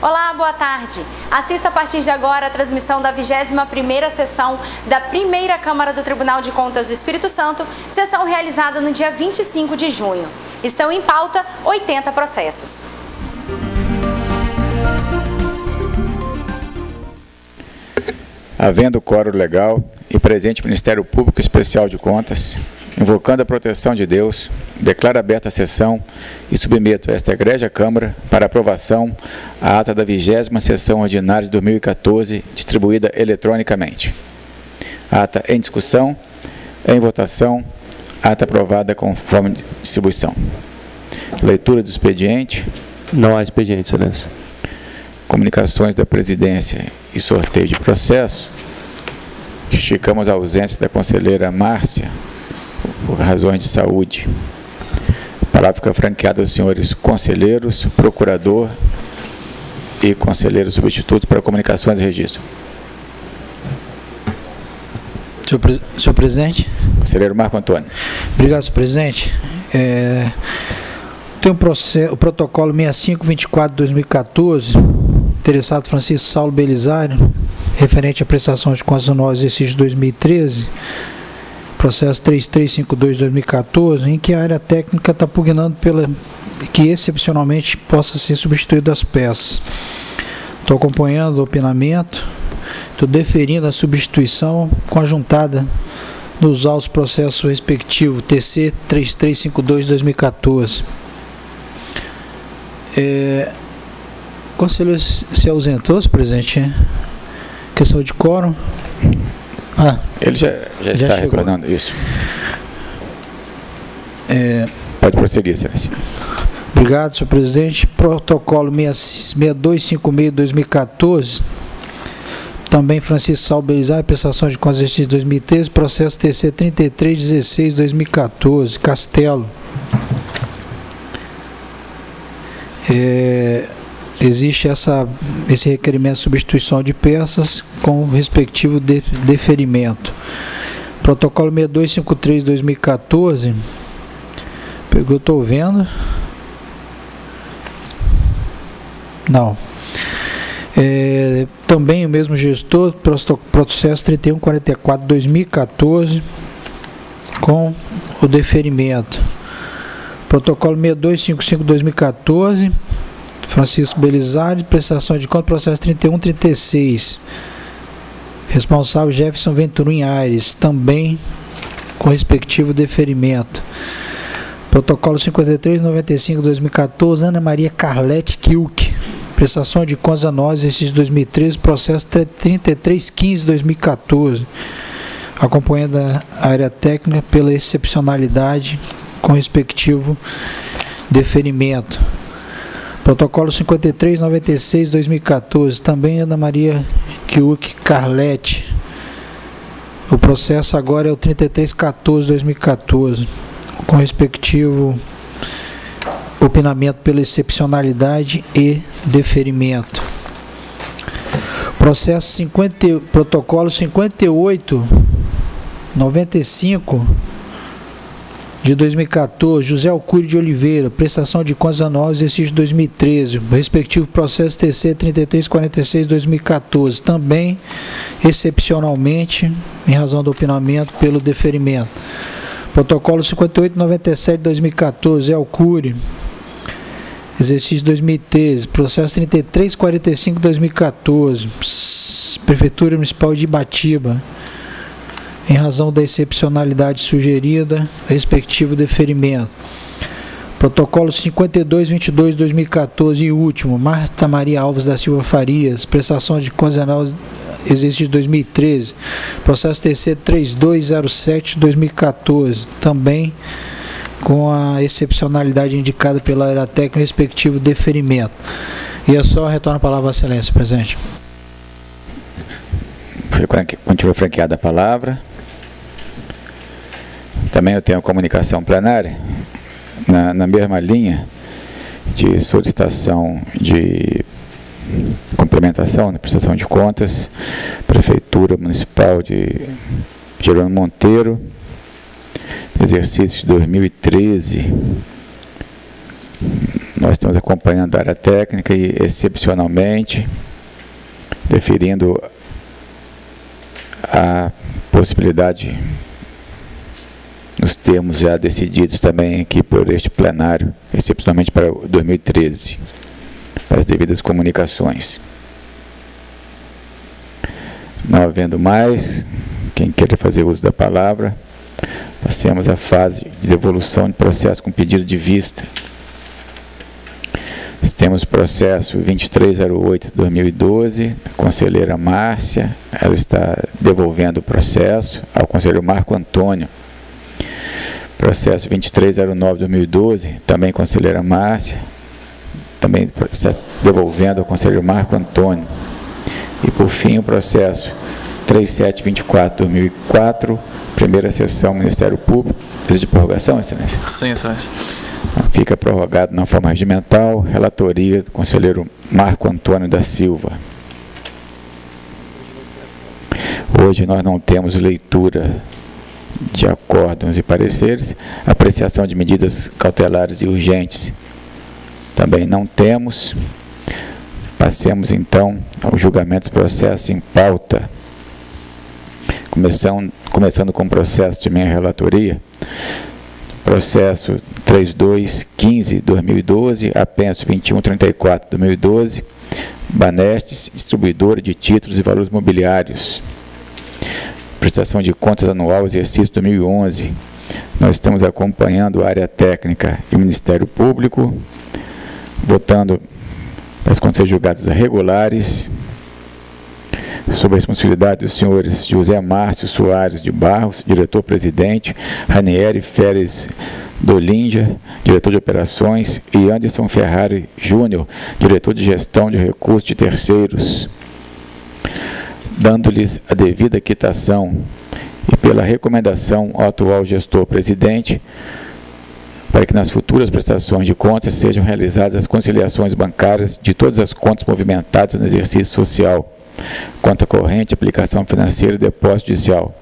Olá, boa tarde. Assista a partir de agora a transmissão da 21ª sessão da Primeira Câmara do Tribunal de Contas do Espírito Santo, sessão realizada no dia 25 de junho. Estão em pauta 80 processos. Havendo quórum legal e presente Ministério Público Especial de Contas, invocando a proteção de Deus, declaro aberta a sessão e submeto a esta egrégia Câmara para aprovação a ata da 20ª sessão ordinária de 2014, distribuída eletronicamente. Ata em discussão, em votação, ata aprovada conforme distribuição. Leitura do expediente. Não há expediente, Excelência. Comunicações da Presidência e sorteio de processo. Justificamos a ausência da conselheira Márcia, por razões de saúde. A palavra fica franqueada aos senhores conselheiros, procurador e conselheiros substitutos para comunicações e registro. Senhor presidente. Conselheiro Marco Antônio. Obrigado, senhor presidente. Tem o protocolo 6524/2014, interessado Francisco Saulo Belisário, referente à prestação de contas anuais do exercício de 2013, processo 3352/2014, em que a área técnica está pugnando que excepcionalmente possa ser substituída as peças. Estou acompanhando o opinamento, estou deferindo a substituição conjuntada dos autos processos respectivos, TC 3352/2014. O conselheiro se ausentou, senhor presidente? Questão de quórum. Ele já está recordando isso. Pode prosseguir, excelência. Obrigado, senhor presidente. Protocolo 6256/2014. Também Francisco Saulo Belisário, prestação de contas exercício de 2013, processo TC 3316/2014, Castelo. Existe esse requerimento de substituição de peças com o respectivo deferimento. Protocolo 6253/2014, eu estou vendo. Não. Também o mesmo gestor, processo 3144/2014, com o deferimento. Protocolo 6255/2014, Francisco Belisário, prestação de contas, processo 3136. Responsável Jefferson Venturim Aires, também com respectivo deferimento. Protocolo 5395/2014, Ana Maria Carlete Kilk, prestação de contas anuais exercício de 2013, processo 3315/2014. Acompanhando a área técnica pela excepcionalidade com respectivo deferimento. Protocolo 5396/2014, também Ana Maria Kiuk Carlete. O processo agora é o 3314/2014, com respectivo opinamento pela excepcionalidade e deferimento. Protocolo 5895 de 2014, José Alcúrio de Oliveira, prestação de contas anual exercício de 2013, respectivo processo TC 3346/2014, também excepcionalmente, em razão do opinamento pelo deferimento. Protocolo 5897/2014, Zé Alcúrio, exercício de 2013, processo 3345/2014, Prefeitura Municipal de Ibatiba, em razão da excepcionalidade sugerida, respectivo deferimento. Protocolo 5222/2014 e último, Marta Maria Alves da Silva Farias, prestação de contas anual exercício de 2013, processo TC 3207/2014, também com a excepcionalidade indicada pela área técnica, respectivo deferimento. E é só retorno a palavra à excelência, presidente. Continua franqueada a palavra. Também eu tenho a comunicação plenária, na mesma linha de solicitação de complementação na prestação de contas, Prefeitura Municipal de Jerônimo Monteiro, exercício de 2013, nós estamos acompanhando a área técnica e, excepcionalmente, deferindo a possibilidade, nos termos já decididos também aqui por este plenário, excepcionalmente para 2013, para as devidas comunicações. Não havendo mais, quem queira fazer uso da palavra, passemos à fase de devolução de processo com pedido de vista. Temos processo 2308-2012, a conselheira Márcia, ela está devolvendo o processo ao conselheiro Marco Antônio. Processo 2309-2012, também conselheira Márcia, também está devolvendo ao conselheiro Marco Antônio. E, por fim, o processo 3724-2004, primeira sessão, Ministério Público. Precisa de prorrogação, Excelência? Sim, Excelência. Fica prorrogado na forma regimental, relatoria do conselheiro Marco Antônio da Silva. Hoje nós não temos leitura de acórdãos e pareceres, apreciação de medidas cautelares e urgentes também não temos. Passemos então ao julgamento dos processos em pauta. Começando com o processo de minha relatoria, processo 3215-2012, apenso 2134-2012, Banestes, distribuidora de títulos e valores mobiliários. Prestação de contas anual, exercício 2011. Nós estamos acompanhando a área técnica e o Ministério Público, votando para as contas julgadas regulares, sob a responsabilidade dos senhores José Márcio Soares de Barros, diretor-presidente, Ranieri Férez Dolinja, diretor de operações, e Anderson Ferrari Júnior, diretor de gestão de recursos de terceiros, dando-lhes a devida quitação e pela recomendação ao atual gestor-presidente, para que nas futuras prestações de contas sejam realizadas as conciliações bancárias de todas as contas movimentadas no exercício social, conta corrente, aplicação financeira e depósito judicial,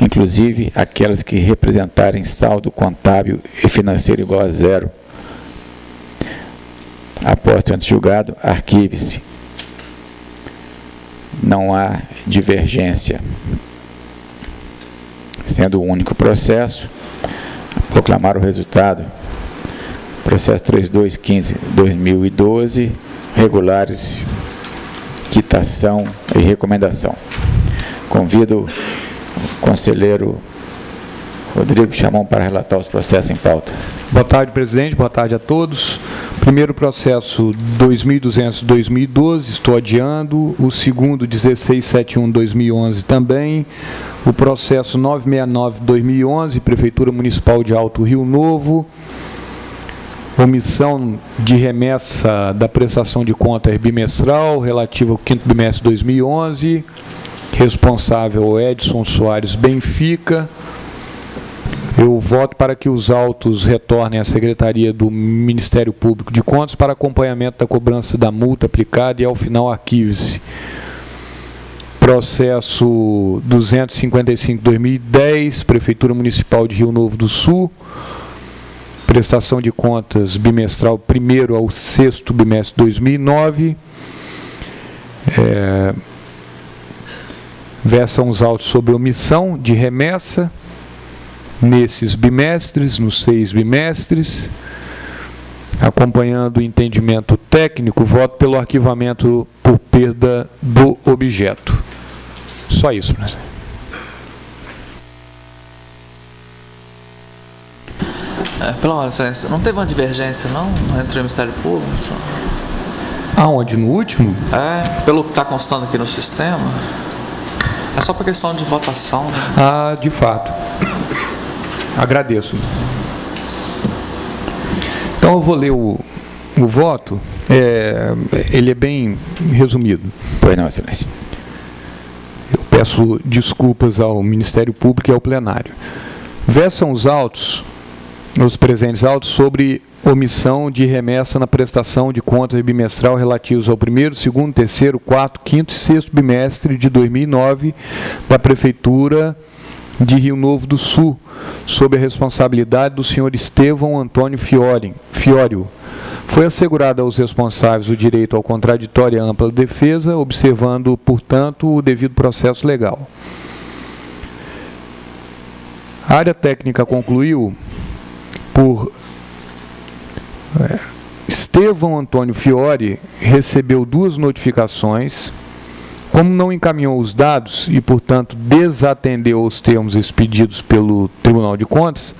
inclusive aquelas que representarem saldo contábil e financeiro igual a zero. Após trânsito julgado, arquive-se. Não há divergência. Sendo o único processo, proclamar o resultado. Processo 3215-2012, regulares, quitação e recomendação. Convido o conselheiro Rodrigo Chamon para relatar os processos em pauta. Boa tarde, presidente. Boa tarde a todos. Primeiro processo 2200-2012, estou adiando. O segundo 1671-2011 também. O processo 969-2011, Prefeitura Municipal de Alto Rio Novo. Omissão de remessa da prestação de contas bimestral relativa ao 5º bimestre de 2011. Responsável Edson Soares Benfica. Eu voto para que os autos retornem à Secretaria do Ministério Público de Contas para acompanhamento da cobrança da multa aplicada e, ao final, arquive-se. Processo 255-2010, Prefeitura Municipal de Rio Novo do Sul. Prestação de contas bimestral 1º ao 6º bimestre de 2009. Versam os autos sobre omissão de remessa nesses bimestres, nos 6 bimestres. Acompanhando o entendimento técnico, voto pelo arquivamento por perda do objeto. Só isso, presidente. Pela ordem, excelência, não teve uma divergência, não, entre o Ministério Público? Aonde? No último? Pelo que está constando aqui no sistema. É só por questão de votação, né? Ah, de fato. Agradeço. Então eu vou ler o voto. Ele é bem resumido. Pois não, excelência. Eu peço desculpas ao Ministério Público e ao plenário. Versam os autos, os presentes autos, sobre omissão de remessa na prestação de contas bimestral relativos ao 1º, 2º, 3º, 4º, 5º e 6º bimestre de 2009 da Prefeitura de Rio Novo do Sul, sob a responsabilidade do senhor Estevão Antônio Fiório. Foi assegurado aos responsáveis o direito ao contraditório e à ampla defesa, observando, portanto, o devido processo legal. A área técnica concluiu por Estevão Antônio Fiore recebeu 2 notificações. Como não encaminhou os dados e, portanto, desatendeu os termos expedidos pelo Tribunal de Contas,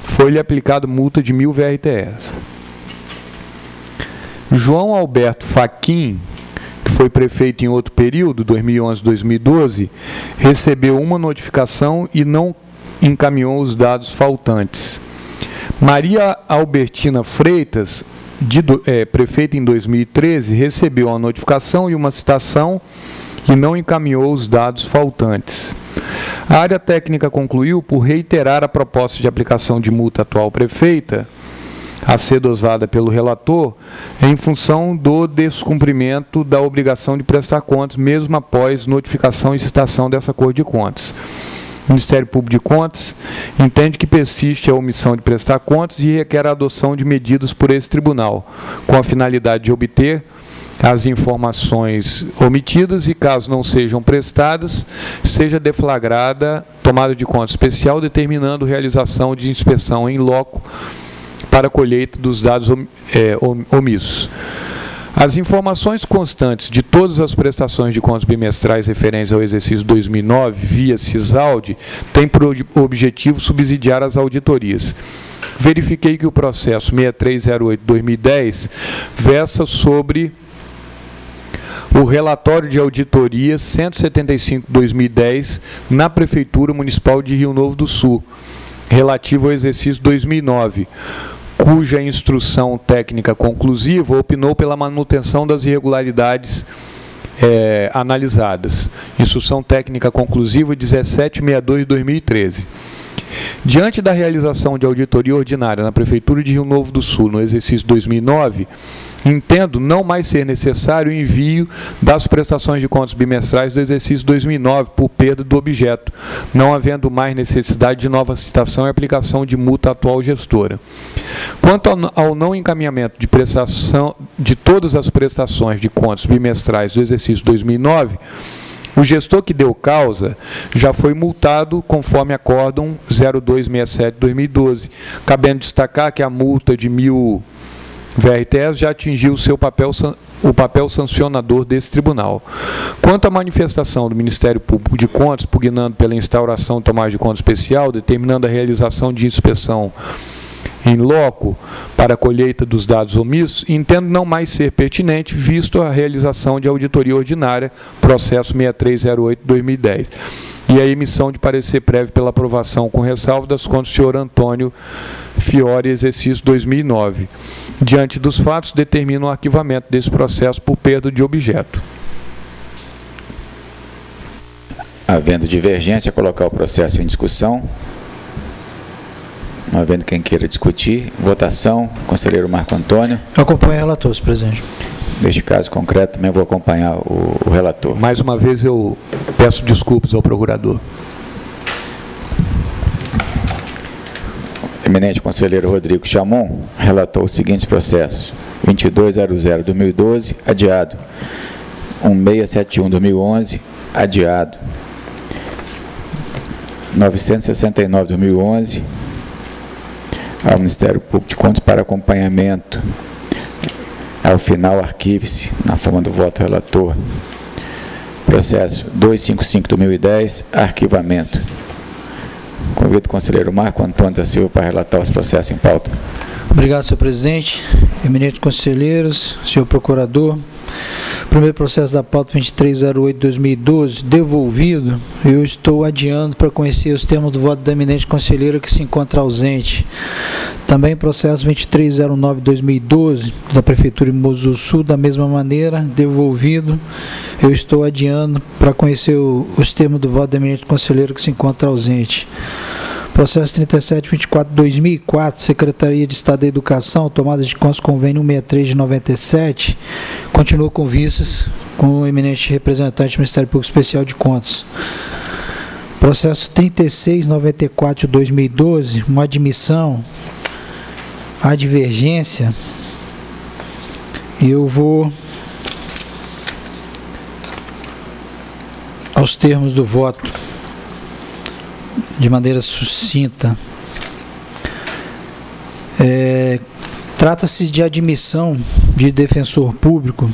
foi-lhe aplicado multa de 1.000 VRTs. João Alberto Fachin, que foi prefeito em outro período, 2011-2012, recebeu uma notificação e não encaminhou os dados faltantes. Maria Albertina Freitas, prefeita em 2013, recebeu a notificação e uma citação e não encaminhou os dados faltantes. A área técnica concluiu por reiterar a proposta de aplicação de multa à atual prefeita, a ser dosada pelo relator, em função do descumprimento da obrigação de prestar contas, mesmo após notificação e citação dessa Corte de Contas. O Ministério Público de Contas entende que persiste a omissão de prestar contas e requer a adoção de medidas por esse tribunal, com a finalidade de obter as informações omitidas e, caso não sejam prestadas, seja deflagrada tomada de conta especial, determinando realização de inspeção em loco para a colheita dos dados omissos. As informações constantes de todas as prestações de contas bimestrais referentes ao exercício 2009 via CISAUD têm por objetivo subsidiar as auditorias. Verifiquei que o processo 6308-2010 versa sobre o relatório de auditoria 175/2010 na Prefeitura Municipal de Rio Novo do Sul, relativo ao exercício 2009, cuja instrução técnica conclusiva opinou pela manutenção das irregularidades analisadas. Instrução técnica conclusiva 1762/2013. Diante da realização de auditoria ordinária na Prefeitura de Rio Novo do Sul no exercício 2009, entendo não mais ser necessário o envio das prestações de contas bimestrais do exercício 2009 por perda do objeto, não havendo mais necessidade de nova citação e aplicação de multa à atual gestora. Quanto ao não encaminhamento de prestação de todas as prestações de contas bimestrais do exercício 2009, o gestor que deu causa já foi multado conforme Acórdão 0267/2012, cabendo destacar que a multa de 1.000 VRTs já atingiu o papel sancionador desse tribunal. Quanto à manifestação do Ministério Público de Contas, pugnando pela instauração de tomada de conta especial, determinando a realização de inspeção em loco para a colheita dos dados omissos, entendo não mais ser pertinente, visto a realização de auditoria ordinária, processo 6308/2010, e a emissão de parecer prévio pela aprovação com ressalva das contas do senhor Antônio Fiore, exercício 2009. Diante dos fatos, determino o arquivamento desse processo por perda de objeto. Havendo divergência, colocar o processo em discussão. Não havendo quem queira discutir, votação, conselheiro Marco Antônio. Eu acompanho o relator, senhor presidente. Neste caso concreto, também vou acompanhar o relator. Mais uma vez, eu peço desculpas ao procurador. Eminente conselheiro Rodrigo Chamon relatou os seguintes processos: 2200/2012, adiado. 1671/2011, adiado. 969/2011, ao Ministério Público de Contas para acompanhamento. Ao final, arquive-se na forma do voto relator. Processo 255/2010, arquivamento. Convido o conselheiro Marco Antônio da Silva para relatar os processos em pauta. Obrigado, senhor presidente. Eminentes conselheiros, senhor procurador. Primeiro processo da pauta 2308/2012, devolvido. Eu estou adiando para conhecer os termos do voto da eminente conselheira que se encontra ausente. Também processo 2309/2012, da Prefeitura de Mogi do Sul, da mesma maneira, devolvido. Eu estou adiando para conhecer os termos do voto da eminente conselheira que se encontra ausente. Processo 3724/2004, Secretaria de Estado da Educação, tomada de contas, convênio 163 de 97, continua com vistas com o eminente representante do Ministério Público Especial de Contas. Processo 3694/2012, uma admissão à divergência Eu vou aos termos do voto de maneira sucinta. Trata-se de admissão de defensor público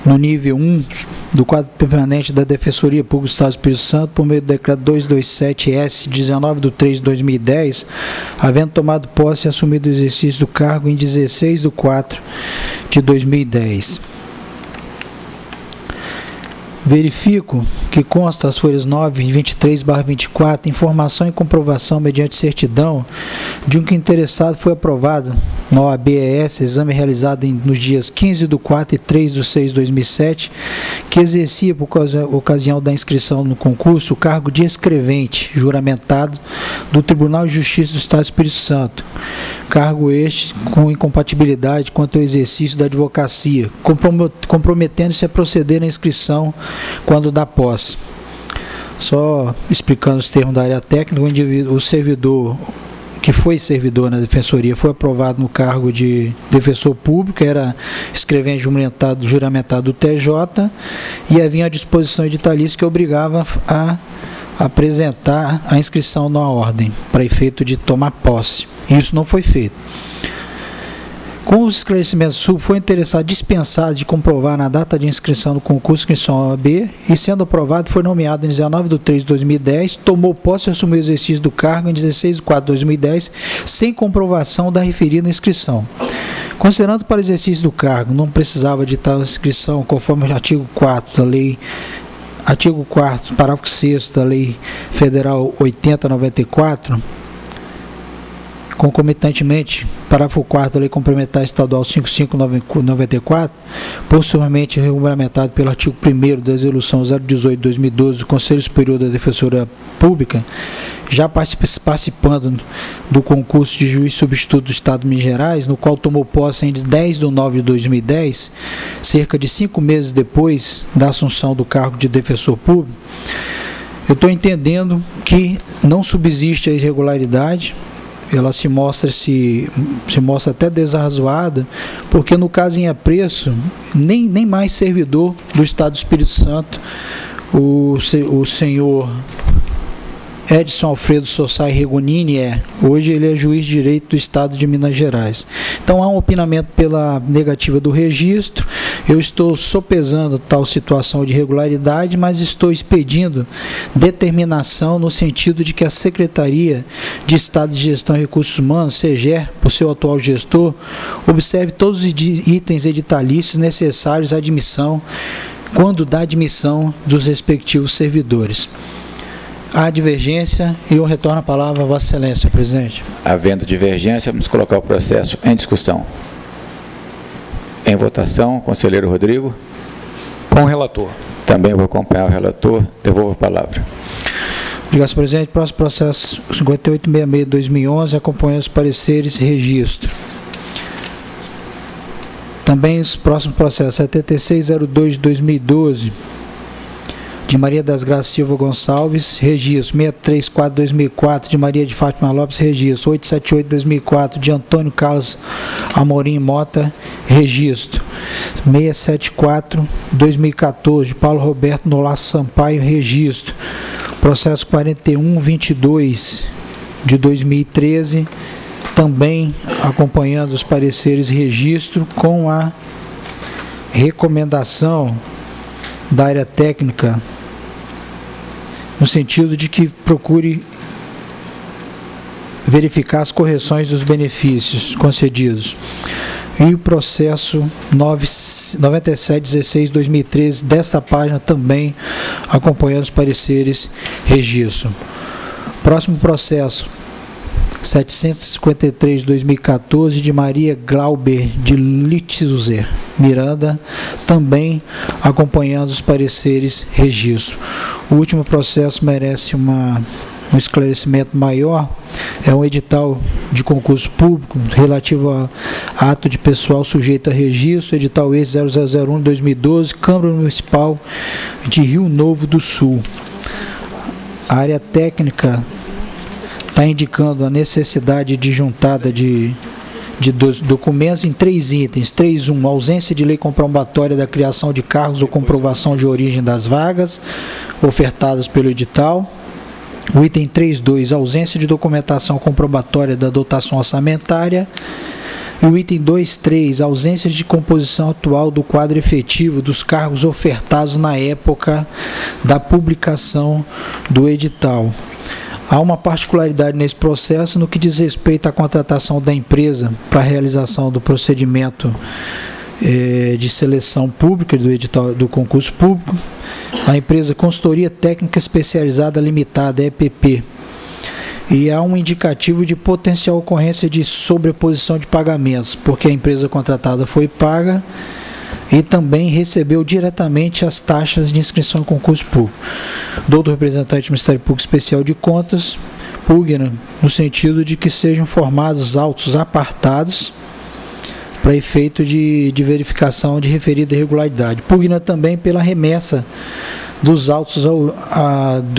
no nível 1 do quadro permanente da Defensoria Pública do Estado do Espírito Santo, por meio do decreto 227-S, 19/3/2010, havendo tomado posse e assumido o exercício do cargo em 16/4/2010. Verifico que consta as folhas 9 e 23/24, informação e comprovação mediante certidão de que o interessado foi aprovado na OAB-ES, exame realizado nos dias 15/4 e 3/6/2007, que exercia, por ocasião da inscrição no concurso, o cargo de escrevente juramentado do Tribunal de Justiça do Estado do Espírito Santo. Cargo este com incompatibilidade quanto ao exercício da advocacia, comprometendo-se a proceder na inscrição quando da posse. Só explicando os termos da área técnica, o servidor que foi servidor na Defensoria foi aprovado no cargo de defensor público, era escrevente juramentado do TJ, e havia a disposição editalícia que obrigava a apresentar a inscrição na ordem, para efeito de tomar posse. Isso não foi feito. Com os esclarecimentos sub, foi interessado dispensado de comprovar na data de inscrição do concurso inscrição OAB, e sendo aprovado, foi nomeado em 19/3/2010, tomou posse e assumiu o exercício do cargo em 16/4/2010, sem comprovação da referida inscrição. Considerando para o exercício do cargo, não precisava de tal inscrição, conforme o artigo 4 da Lei, artigo 4º, parágrafo 6º da Lei Federal 80/94, concomitantemente, parágrafo 4º da Lei Complementar Estadual 55/94, posteriormente regulamentado pelo artigo 1º da Resolução 018/2012 do Conselho Superior da Defensoria Pública, já participando do concurso de juiz substituto do Estado de Minas Gerais, no qual tomou posse em 10/9/2010, cerca de 5 meses depois da assunção do cargo de defensor público, eu estou entendendo que não subsiste a irregularidade. Ela se mostra até desarrazoada, porque no caso em apreço, nem mais servidor do Estado do Espírito Santo, o senhor Edson Alfredo Sossai Regonini hoje ele é juiz de direito do Estado de Minas Gerais. Então há um opinamento pela negativa do registro. Eu estou sopesando tal situação de irregularidade, mas estou expedindo determinação no sentido de que a Secretaria de Estado de Gestão e Recursos Humanos, SEGER, por seu atual gestor, observe todos os itens editalícios necessários à admissão, quando da admissão dos respectivos servidores. Há divergência e eu retorno a palavra a Vossa Excelência, presidente. Havendo divergência, vamos colocar o processo em discussão. Em votação, conselheiro Rodrigo. Com o relator. Também vou acompanhar o relator. Devolvo a palavra. Obrigado, senhor presidente. Próximo processo 5866/2011, acompanhando os pareceres e registro. Também os próximos processos 7602/2012, de Maria das Graças Silva Gonçalves, registro 634/2004, de Maria de Fátima Lopes, registro 878/2004, de Antônio Carlos Amorim Mota, registro 674/2014, de Paulo Roberto Nolasco Sampaio, registro processo 4122 de 2013, também acompanhando os pareceres e registro, com a recomendação da área técnica, no sentido de que procure verificar as correções dos benefícios concedidos. E o processo 9716/2013, desta página, também acompanhando os pareceres registro. Próximo processo 753/2014, de Maria Glauber de Litzuzer Miranda, também acompanhando os pareceres registro. O último processo merece um esclarecimento maior. É um edital de concurso público relativo a ato de pessoal sujeito a registro, edital esse 0001/2012, Câmara Municipal de Rio Novo do Sul. A área técnica está indicando a necessidade de juntada de de documentos em 3 itens. 3.1, ausência de lei comprobatória da criação de cargos ou comprovação de origem das vagas ofertadas pelo edital. O item 3.2, ausência de documentação comprobatória da dotação orçamentária. E o item 2.3, ausência de composição atual do quadro efetivo dos cargos ofertados na época da publicação do edital. Há uma particularidade nesse processo no que diz respeito à contratação da empresa para a realização do procedimento de seleção pública do edital do concurso público. A empresa Consultoria Técnica Especializada Limitada, EPP. E há um indicativo de potencial ocorrência de sobreposição de pagamentos, porque a empresa contratada foi paga e também recebeu diretamente as taxas de inscrição em concurso público. Do representante do Ministério Público Especial de Contas, pugna no sentido de que sejam formados autos apartados para efeito de verificação de referida irregularidade. Pugna também pela remessa dos autos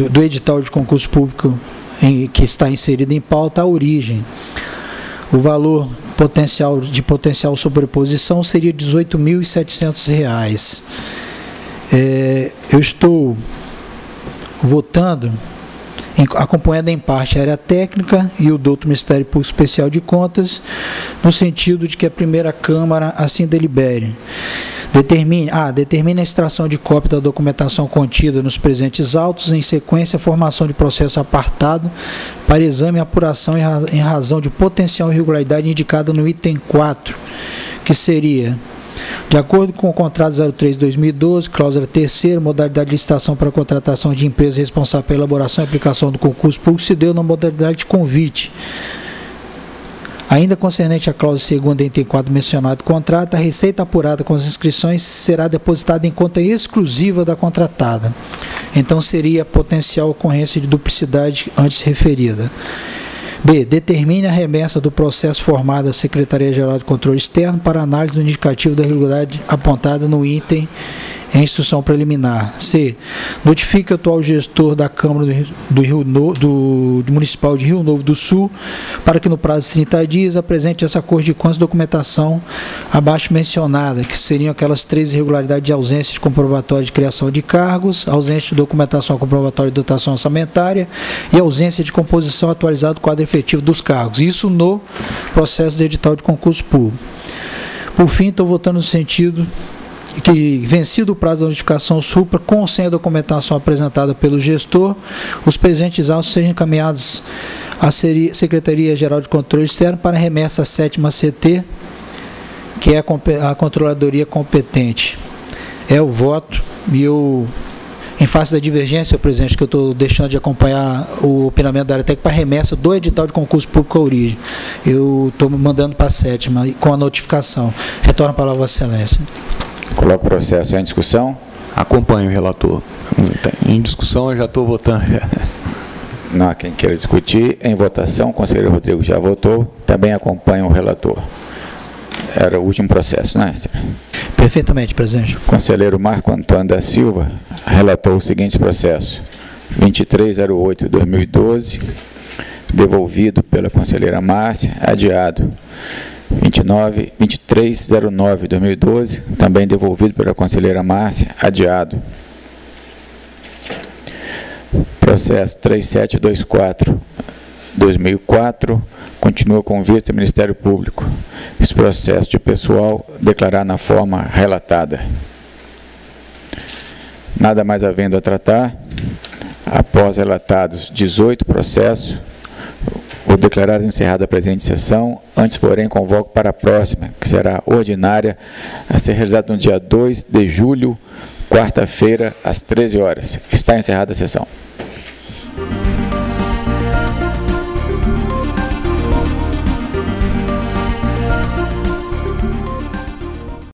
do edital de concurso público que está inserido em pauta à origem. O valor de potencial sobreposição seria R$ 18.700. Eu estou votando, acompanhando em parte a área técnica e o doutor Ministério Público Especial de Contas, no sentido de que a primeira Câmara assim delibere. Determine a extração de cópia da documentação contida nos presentes autos, em sequência a formação de processo apartado para exame e apuração em razão de potencial irregularidade indicada no item 4, que seria: de acordo com o contrato 03/2012, cláusula 3ª, modalidade de licitação para contratação de empresa responsável pela elaboração e aplicação do concurso público se deu na modalidade de convite. Ainda concernente à cláusula 2ª item 4 mencionado do contrato, a receita apurada com as inscrições será depositada em conta exclusiva da contratada. Então seria potencial ocorrência de duplicidade antes referida. B. Determine a remessa do processo formado à Secretaria-Geral de Controle Externo para análise do indicativo da irregularidade apontada no item em instrução preliminar. C. Notifique o atual gestor da Câmara do Municipal de Rio Novo do Sul para que no prazo de 30 dias apresente essa Corte de Contas documentação abaixo mencionada, que seriam aquelas 3 irregularidades de ausência de comprovatório de criação de cargos, ausência de documentação comprovatória de dotação orçamentária e ausência de composição atualizada do quadro efetivo dos cargos. Isso no processo de edital de concurso público. Por fim, estou votando no sentido que, vencido o prazo da notificação supra, com sem a documentação apresentada pelo gestor, os presentes autos sejam encaminhados à Secretaria-Geral de Controle Externo para remessa à 7ª CT, que é a controladoria competente. É o voto, e eu, em face da divergência, presidente, que eu estou deixando de acompanhar o opinamento da área técnica para remessa do edital de concurso público à origem. Eu estou mandando para a 7ª, com a notificação. Retorno a palavra à Vossa Excelência. Coloco o processo em discussão. Acompanho o relator. Em discussão eu já estou votando. Não há quem queira discutir. Em votação, o conselheiro Rodrigo já votou. Também acompanha o relator. Era o último processo, não é? Perfeitamente, presidente. O conselheiro Marco Antônio da Silva relatou o seguinte processo: 2308/2012, devolvido pela conselheira Márcia, adiado. 2309/2012, também devolvido pela conselheira Márcia, adiado. Processo 3724/2004, continua com vista ao Ministério Público. Esse processo de pessoal declarar na forma relatada. Nada mais havendo a tratar, após relatados 18 processos, vou declarar encerrada a presente sessão. Antes, porém, convoco para a próxima, que será ordinária, a ser realizada no dia 2 de julho, quarta-feira, às 13 horas. Está encerrada a sessão.